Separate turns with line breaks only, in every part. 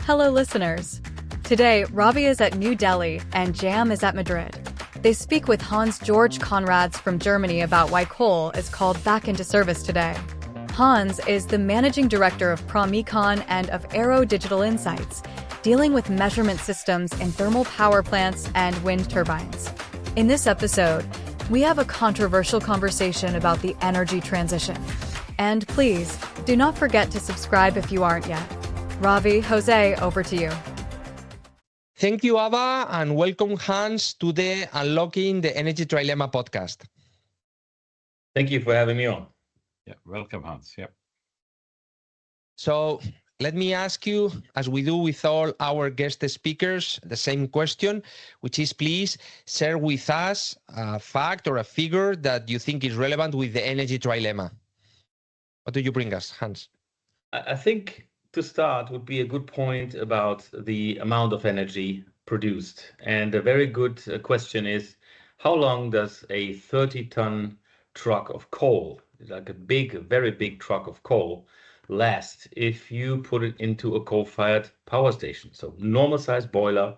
Hello, listeners. Today, Ravi is at New Delhi and JAM is at Madrid. They speak with Hans-Georg Conrads from Germany about why coal is called back into service today. Hans is the managing director of Promecon and of Aero Digital Insights, dealing with measurement systems in thermal power plants and wind turbines. In this episode, we have a controversial conversation about the energy transition. And please, do not forget to subscribe if you aren't yet. Ravi, Jose, over to you.
Thank you, Ava, and welcome, Hans, to the Unlocking the Energy Trilemma podcast.
Thank you for having me on.
Yeah, welcome, Hans. Yeah.
So let me ask you, as we do with all our guest speakers, the same question, which is please share with us a fact or a figure that you think is relevant with the energy trilemma. What do you bring us, Hans?
I think to start would be a good point about the amount of energy produced. And a very good question is, how long does a 30-ton truck of coal, like a very big truck of coal, last if you put it into a coal-fired power station? So normal size boiler,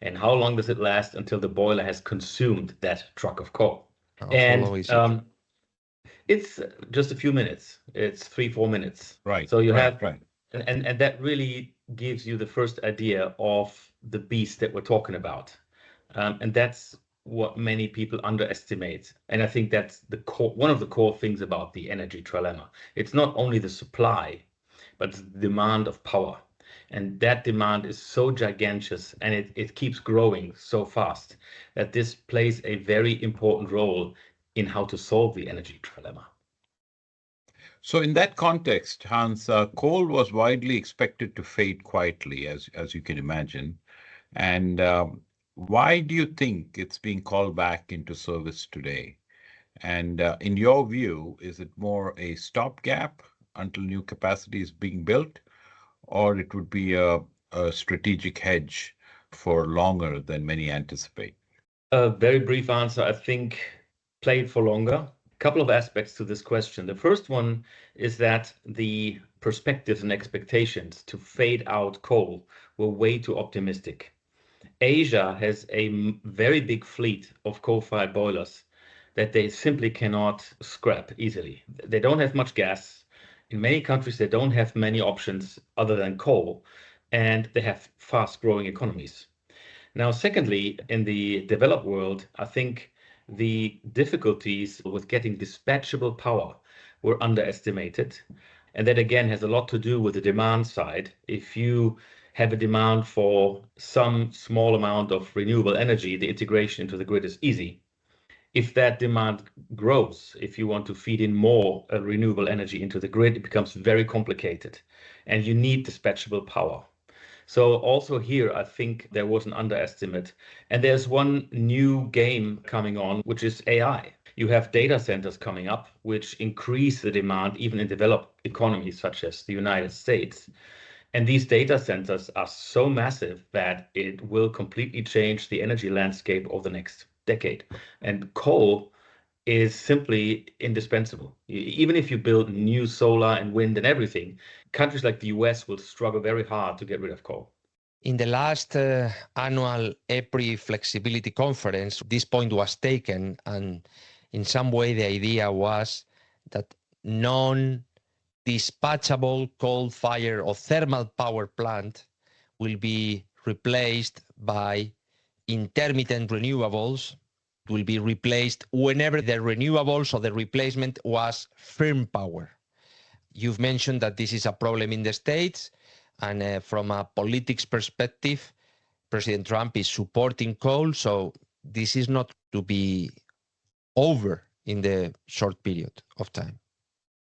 and how long does it last until the boiler has consumed that truck of coal? It's just a few minutes. It's 3-4 minutes.
Right.
So you
right,
have,
right.
And that really gives you the first idea of the beast that we're talking about. And that's what many people underestimate. And I think that's the core, one of the core things about the energy trilemma. It's not only the supply, but the demand of power. And that demand is so gigantic and it keeps growing so fast that this plays a very important role in how to solve the energy trilemma.
So in that context, Hans, coal was widely expected to fade quietly, as you can imagine. And why do you think it's being called back into service today? And in your view, is it more a stopgap until new capacity is being built, or it would be a strategic hedge for longer than many anticipate?
A very brief answer, I think, played for longer. A couple of aspects to this question. The first one is that the perspectives and expectations to fade out coal were way too optimistic. Asia has a very big fleet of coal-fired boilers that they simply cannot scrap easily. They don't have much gas. In many countries, they don't have many options other than coal, and they have fast-growing economies. Now, secondly, in the developed world, I think the difficulties with getting dispatchable power were underestimated. And that again has a lot to do with the demand side. If you have a demand for some small amount of renewable energy, the integration into the grid is easy. If that demand grows, if you want to feed in more renewable energy into the grid, it becomes very complicated and you need dispatchable power. So also here, I think there was an underestimate. And there's one new game coming on, which is AI. You have data centers coming up, which increase the demand even in developed economies such as the United States. And these data centers are so massive that it will completely change the energy landscape over the next decade. And coal is simply indispensable. Even if you build new solar and wind and everything, countries like the US will struggle very hard to get rid of coal.
In the last annual EPRI flexibility conference, this point was taken, and in some way the idea was that non-dispatchable coal-fired or thermal power plant will be replaced by intermittent renewables, will be replaced whenever the renewables or the replacement was firm power. You've mentioned that this is a problem in the States, and from a politics perspective, President Trump is supporting coal, so this is not to be over in the short period of time,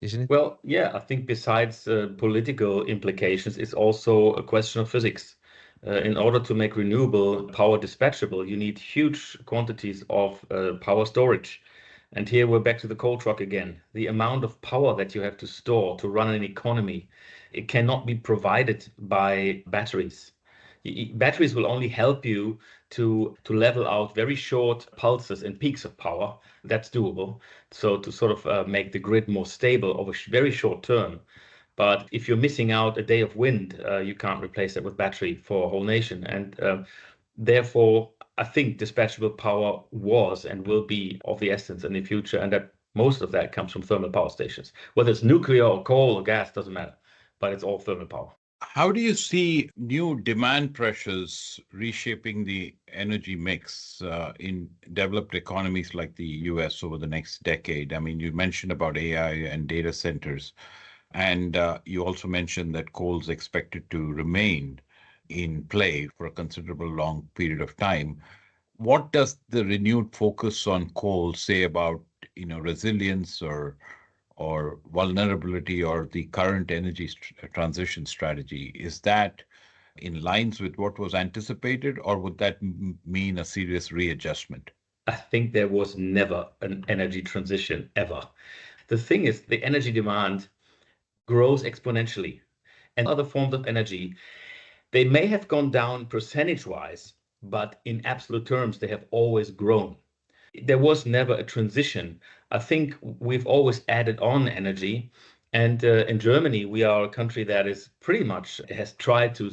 isn't it?
Well, yeah, I think besides political implications, it's also a question of physics. In order to make renewable power dispatchable, you need huge quantities of power storage. And here we're back to the coal truck again. The amount of power that you have to store to run an economy, it cannot be provided by batteries. Batteries will only help you to level out very short pulses and peaks of power. That's doable. So to sort of make the grid more stable over very short term. But if you're missing out a day of wind, you can't replace that with battery for a whole nation. And therefore, I think dispatchable power was and will be of the essence in the future, and that most of that comes from thermal power stations. Whether it's nuclear or coal or gas, doesn't matter, but it's all thermal power.
How do you see new demand pressures reshaping the energy mix in developed economies like the US over the next decade? I mean, you mentioned about AI and data centers, and you also mentioned that coal is expected to remain in play for a considerable long period of time. What does the renewed focus on coal say about, resilience or vulnerability or the current energy transition strategy? Is that in lines with what was anticipated, or would that mean a serious readjustment?
I think there was never an energy transition ever. The thing is, the energy demand grows exponentially, and other forms of energy, they may have gone down percentage-wise, but in absolute terms, they have always grown. There was never a transition. I think we've always added on energy. And in Germany, we are a country that is pretty much has tried to,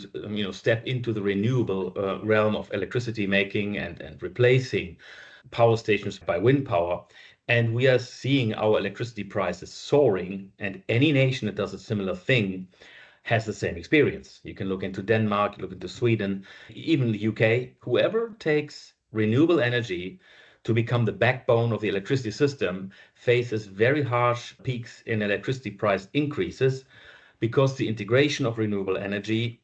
step into the renewable realm of electricity making and replacing power stations by wind power. And we are seeing our electricity prices soaring. And any nation that does a similar thing has the same experience. You can look into Denmark, look into Sweden, even the UK. Whoever takes renewable energy to become the backbone of the electricity system faces very harsh peaks in electricity price increases, because the integration of renewable energy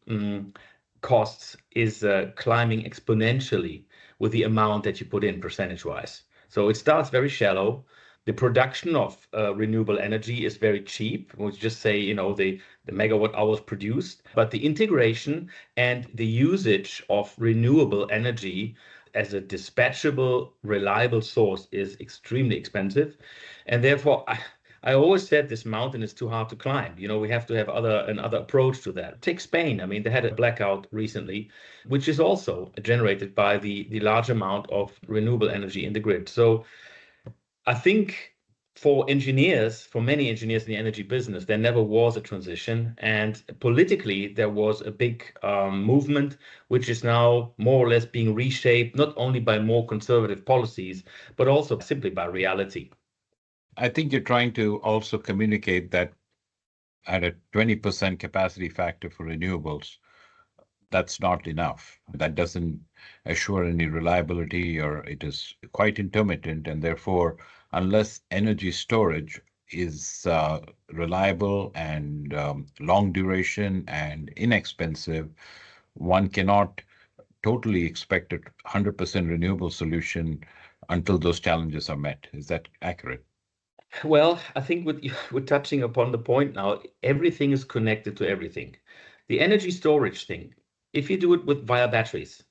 costs is climbing exponentially with the amount that you put in percentage-wise. So it starts very shallow. The production of renewable energy is very cheap. We'll just say, the megawatt hours produced, but the integration and the usage of renewable energy as a dispatchable, reliable source is extremely expensive. And therefore, I always said this mountain is too hard to climb. We have to have another approach to that. Take Spain. I mean, they had a blackout recently, which is also generated by the large amount of renewable energy in the grid. So I think for many engineers in the energy business, there never was a transition. And politically, there was a big movement, which is now more or less being reshaped, not only by more conservative policies, but also simply by reality.
I think you're trying to also communicate that at a 20% capacity factor for renewables, that's not enough. That doesn't assure any reliability, or it is quite intermittent, and therefore, unless energy storage is reliable and long duration and inexpensive, one cannot totally expect a 100% renewable solution until those challenges are met. Is that accurate?
Well, I think we're touching upon the point now. Everything is connected to everything. The energy storage thing, if you do it via batteries,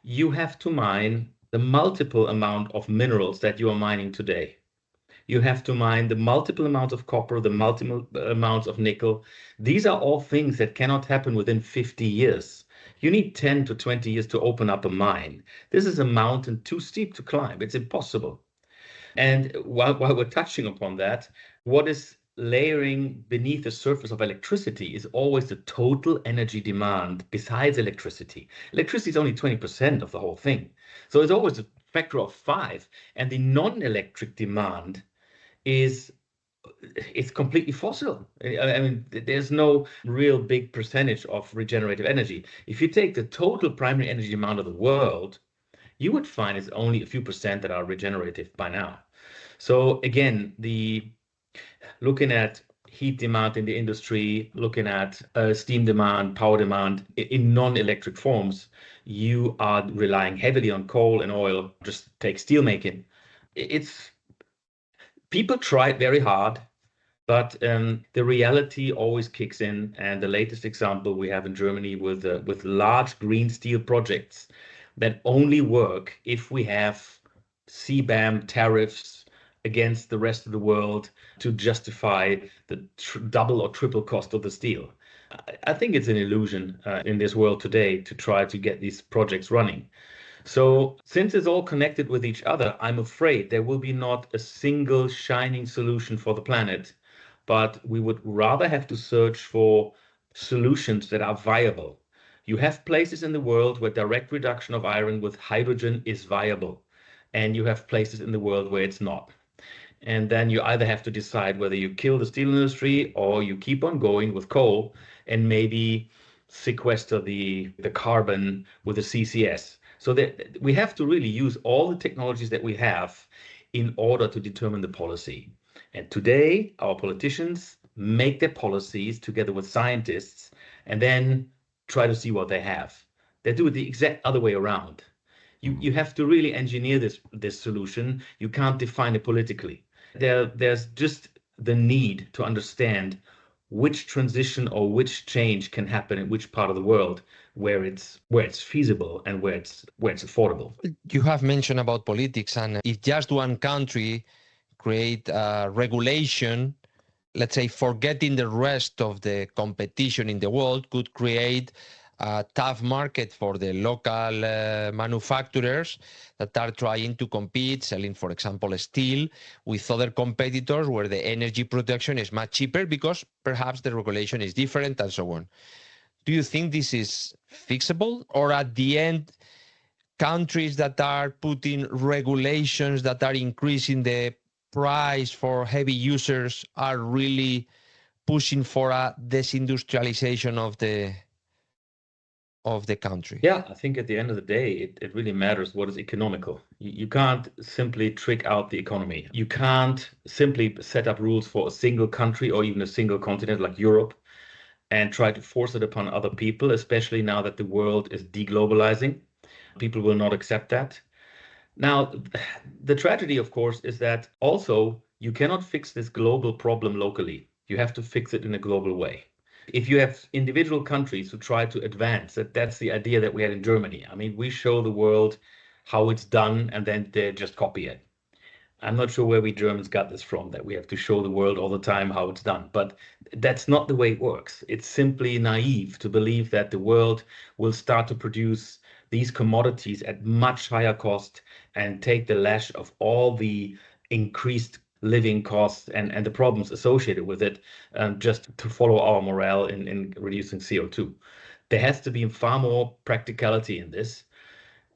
you have to mine the multiple amount of minerals that you are mining today. You have to mine the multiple amounts of copper, the multiple amounts of nickel. These are all things that cannot happen within 50 years. You need 10 to 20 years to open up a mine. This is a mountain too steep to climb. It's impossible. And while we're touching upon that, what is layering beneath the surface of electricity is always the total energy demand besides electricity. Electricity is only 20% of the whole thing. So it's always a factor of 5. And the non-electric demand it's completely fossil. I mean, there's no real big percentage of regenerative energy. If you take the total primary energy demand of the world, you would find it's only a few percent that are regenerative by now. So again, looking at heat demand in the industry, looking at steam demand, power demand in non-electric forms, you are relying heavily on coal and oil. Just take steel making. People tried very hard, but the reality always kicks in. And the latest example we have in Germany with large green steel projects that only work if we have CBAM tariffs against the rest of the world to justify the double or triple cost of the steel. I think it's an illusion in this world today to try to get these projects running. So since it's all connected with each other, I'm afraid there will be not a single shining solution for the planet but we would rather have to search for solutions that are viable. You have places in the world where direct reduction of iron with hydrogen is viable, and you have places in the world where it's not. And then you either have to decide whether you kill the steel industry or you keep on going with coal and maybe sequester the carbon with the CCS. So that we have to really use all the technologies that we have in order to determine the policy. And today, our politicians make their policies together with scientists and then try to see what they have. They do it the exact other way around. You have to really engineer this solution. You can't define it politically. There's just the need to understand which transition or which change can happen in which part of the world where it's feasible and where it's affordable.
You have mentioned about politics, and if just one country create regulation, let's say forgetting the rest of the competition in the world, could create a tough market for the local manufacturers that are trying to compete, selling, for example, steel with other competitors where the energy production is much cheaper because perhaps the regulation is different and so on. Do you think this is fixable, or at the end, countries that are putting regulations that are increasing the price for heavy users are really pushing for a desindustrialization of the country?
Yeah, I think at the end of the day, it really matters what is economical. You can't simply trick out the economy. You can't simply set up rules for a single country or even a single continent like Europe and try to force it upon other people, especially now that the world is deglobalizing. People will not accept that. Now, the tragedy, of course, is that also you cannot fix this global problem locally. You have to fix it in a global way. If you have individual countries who try to advance, that's the idea that we had in Germany. I mean, we show the world how it's done and then they just copy it. I'm not sure where we Germans got this from, that we have to show the world all the time how it's done. But that's not the way it works. It's simply naive to believe that the world will start to produce these commodities at much higher cost and take the lash of all the increased living costs and the problems associated with it, just to follow our morale in reducing CO2. There has to be far more practicality in this.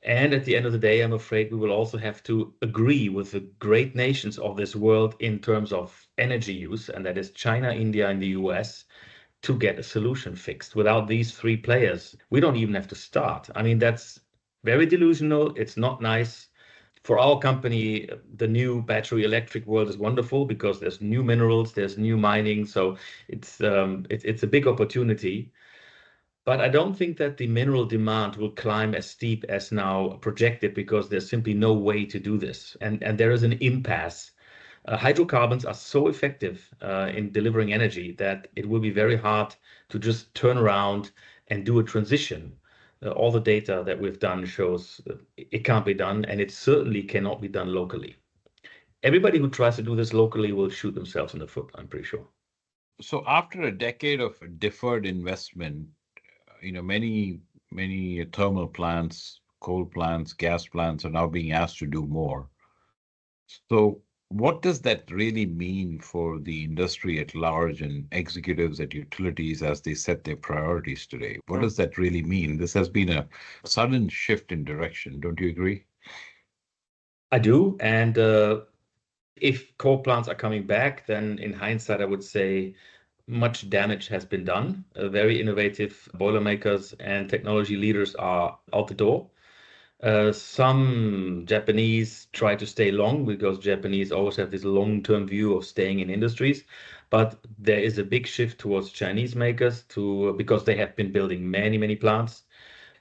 And at the end of the day, I'm afraid we will also have to agree with the great nations of this world in terms of energy use, and that is China, India, and the US, to get a solution fixed. Without these three players, we don't even have to start. I mean, that's very delusional. It's not nice. For our company, the new battery electric world is wonderful because there's new minerals, there's new mining. So it's a big opportunity. But I don't think that the mineral demand will climb as steep as now projected because there's simply no way to do this. And there is an impasse. Hydrocarbons are so effective in delivering energy that it will be very hard to just turn around and do a transition. All the data that we've done shows it can't be done, and it certainly cannot be done locally. Everybody who tries to do this locally will shoot themselves in the foot, I'm pretty sure.
So after a decade of deferred investment, many thermal plants, coal plants, gas plants are now being asked to do more. So what does that really mean for the industry at large and executives at utilities as they set their priorities today? What does that really mean? This has been a sudden shift in direction. Don't you agree?
I do. And if coal plants are coming back, then in hindsight, I would say much damage has been done. Very innovative boilermakers and technology leaders are out the door. Some Japanese try to stay long because Japanese always have this long-term view of staying in industries. But there is a big shift towards Chinese makers because they have been building many, many plants.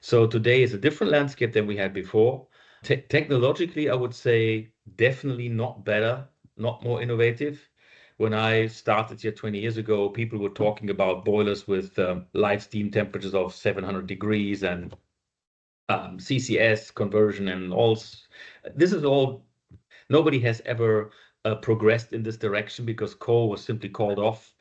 So today is a different landscape than we had before. Technologically, I would say definitely not better, not more innovative. When I started here 20 years ago, people were talking about boilers with live steam temperatures of 700 degrees and CCS conversion and all. This is all, nobody has ever progressed in this direction because coal was simply called off.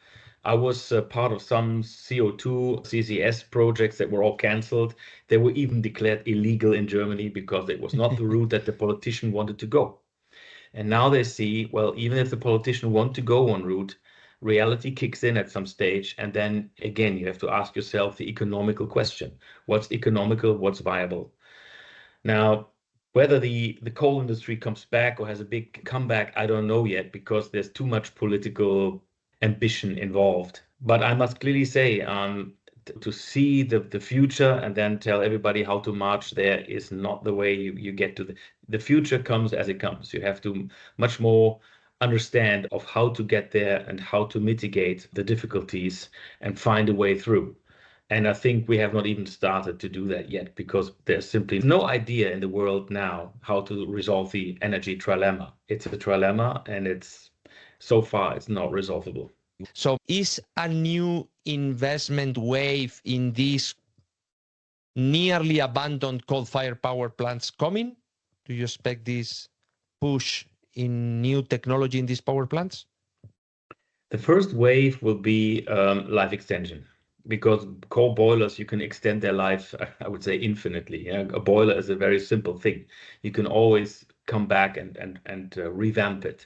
I was part of some CO2 CCS projects that were all canceled. They were even declared illegal in Germany because it was not the route that the politician wanted to go. And now they see, well, even if the politician want to go one route, reality kicks in at some stage. And then again, you have to ask yourself the economical question. What's economical? What's viable? Now, whether the coal industry comes back or has a big comeback, I don't know yet, because there's too much political ambition involved. But I must clearly say, to see the future and then tell everybody how to march there is not the way you get to the future. Comes as it comes. You have to much more understand of how to get there and how to mitigate the difficulties and find a way through. And I think we have not even started to do that yet, because there's simply no idea in the world now how to resolve the energy trilemma. It's a trilemma, and so far it's not resolvable.
So is a new investment wave in these nearly abandoned coal-fired power plants coming? Do you expect this push in new technology in these power plants?
The first wave will be life extension, because coal boilers, you can extend their life, I would say, infinitely. Yeah? A boiler is a very simple thing. You can always come back and revamp it.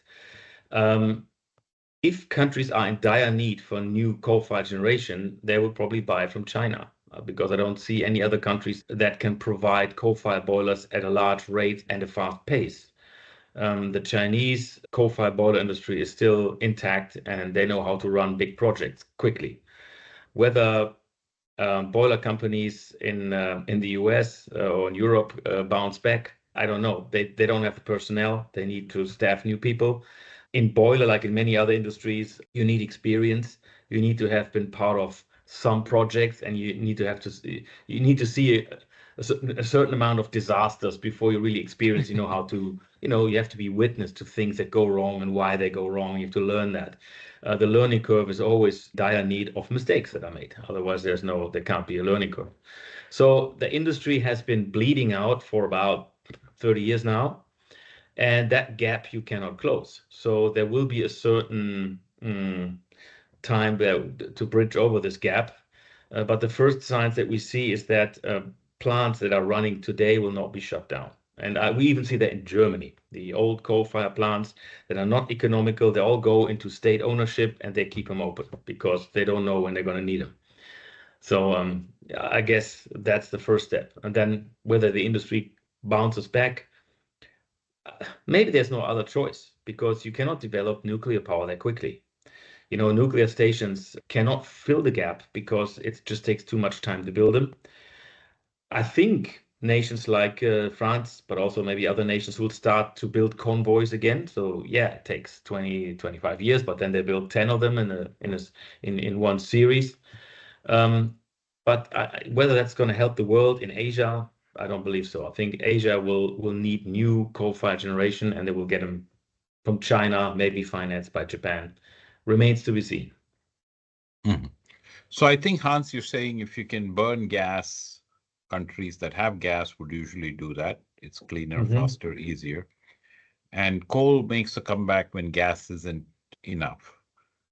If countries are in dire need for new coal-fired generation, they will probably buy from China, because I don't see any other countries that can provide coal-fired boilers at a large rate and a fast pace. The Chinese coal-fired boiler industry is still intact, and they know how to run big projects quickly. Whether boiler companies in the US or in Europe bounce back, I don't know. They don't have the personnel. They need to staff new people. In boiler, like in many other industries, you need experience. You need to have been part of some projects, and you need to see a certain amount of disasters before you really experience, how to, you have to be witness to things that go wrong and why they go wrong. You have to learn that. The learning curve is always dire need of mistakes that are made. Otherwise, there can't be a learning curve. So the industry has been bleeding out for about 30 years now, and that gap you cannot close. So there will be a certain time to bridge over this gap. But the first signs that we see is that plants that are running today will not be shut down. And we even see that in Germany. The old coal-fired plants that are not economical, they all go into state ownership, and they keep them open because they don't know when they're going to need them. So I guess that's the first step. And then whether the industry bounces back, maybe there's no other choice, because you cannot develop nuclear power that quickly. Nuclear stations cannot fill the gap because it just takes too much time to build them. I think nations like France, but also maybe other nations, will start to build convoys again. So yeah, it takes 20, 25 years, but then they build 10 of them in one series. But whether that's going to help the world in Asia, I don't believe so. I think Asia will need new coal-fired generation, and they will get them from China, maybe financed by Japan. Remains to be seen.
Mm-hmm. So I think, Hans, you're saying if you can burn gas, countries that have gas would usually do that. It's cleaner, faster, easier. And coal makes a comeback when gas isn't enough.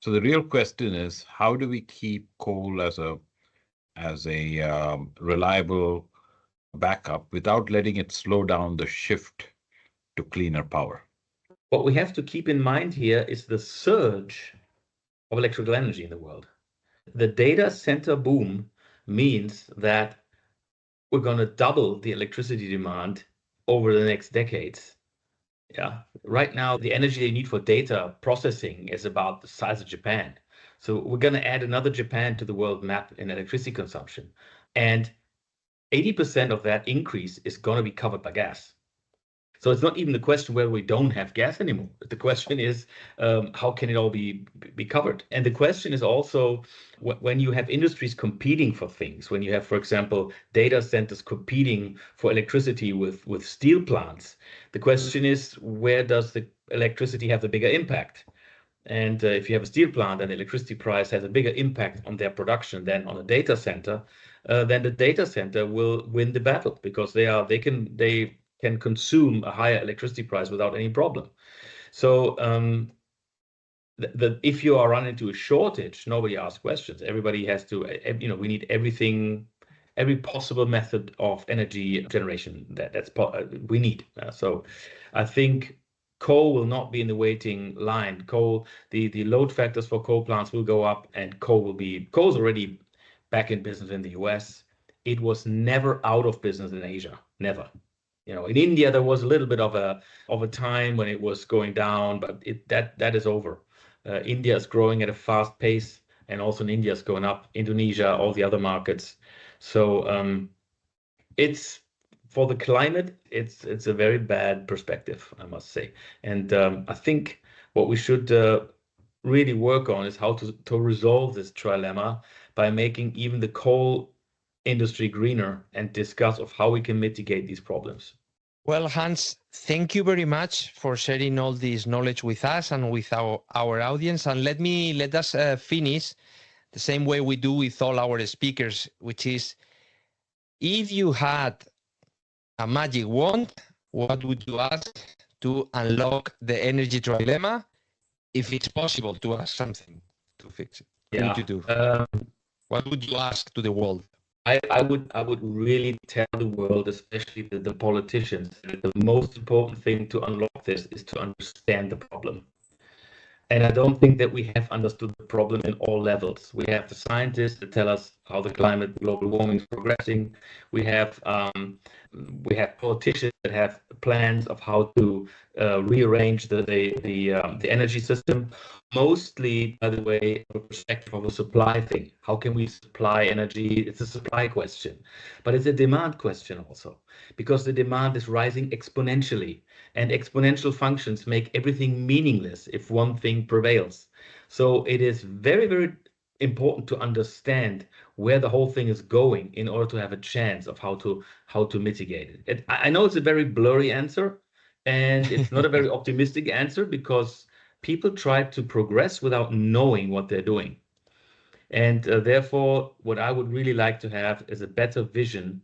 So the real question is, how do we keep coal as a reliable backup without letting it slow down the shift to cleaner power?
What we have to keep in mind here is the surge of electrical energy in the world. The data center boom means that we're going to double the electricity demand over the next decades. Yeah. Right now, the energy they need for data processing is about the size of Japan. So we're going to add another Japan to the world map in electricity consumption. And 80% of that increase is going to be covered by gas. So it's not even the question whether we don't have gas anymore. The question is, how can it all be covered? And the question is also, when you have industries competing for things, when you have, for example, data centers competing for electricity with steel plants, the question is, where does the electricity have the bigger impact? And if you have a steel plant and the electricity price has a bigger impact on their production than on a data center, then the data center will win the battle, because they can consume a higher electricity price without any problem. So if you are running into a shortage, nobody asks questions. Everybody has to, we need every possible method of energy generation we need. So I think coal will not be in the waiting line. The load factors for coal plants will go up, and coal's already back in business in the US. It was never out of business in Asia, never. In India there was a little bit of a time when it was going down, but that is over. India is growing at a fast pace, and also in India is going up. Indonesia, all the other markets. So it's for the climate, it's a very bad perspective, I must say. And I think what we should really work on is how to resolve this trilemma by making even the coal industry greener and discuss of how we can mitigate these problems.
Well, Hans, thank you very much for sharing all this knowledge with us and with our audience. And let us finish the same way we do with all our speakers, which is, if you had a magic wand, what would you ask to unlock the energy trilemma? If it's possible to ask something to fix it,
Yeah.
to do. What would you ask to the world?
I would really tell the world, especially the politicians, that the most important thing to unlock this is to understand the problem. And I don't think that we have understood the problem in all levels. We have the scientists that tell us how the global warming is progressing. We have politicians that have plans of how to rearrange the energy system. Mostly, by the way, from the perspective of a supply thing. How can we supply energy? It's a supply question, but it's a demand question also, because the demand is rising exponentially, and exponential functions make everything meaningless if one thing prevails. So it is very, very important to understand where the whole thing is going in order to have a chance of how to mitigate it. I know it's a very blurry answer, and it's not a very optimistic answer, because people try to progress without knowing what they're doing. And therefore, what I would really like to have is a better vision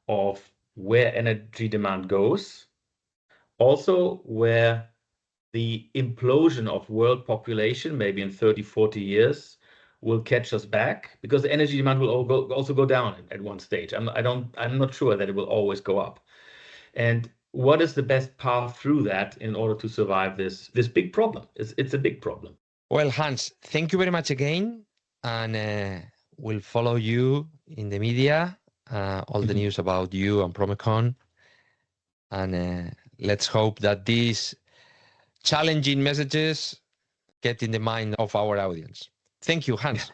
of where energy demand goes, also where the implosion of world population, maybe in 30, 40 years, will catch us back, because the energy demand will also go down at one stage. I'm not sure that it will always go up. And what is the best path through that in order to survive this big problem? It's a big problem.
Well, Hans, thank you very much again, and we'll follow you in the media, all the news about you and Promecon, and let's hope that these challenging messages get in the mind of our audience. Thank you, Hans.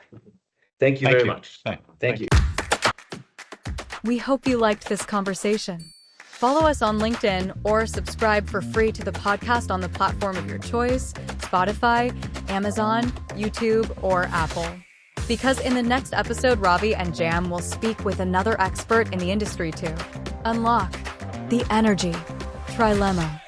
Thank you very much. Thank you.
We hope you liked this conversation. Follow us on LinkedIn or subscribe for free to the podcast on the platform of your choice, Spotify, Amazon, YouTube, or Apple. Because in the next episode, Ravi and JAM will speak with another expert in the industry to unlock the Energy Trilemma.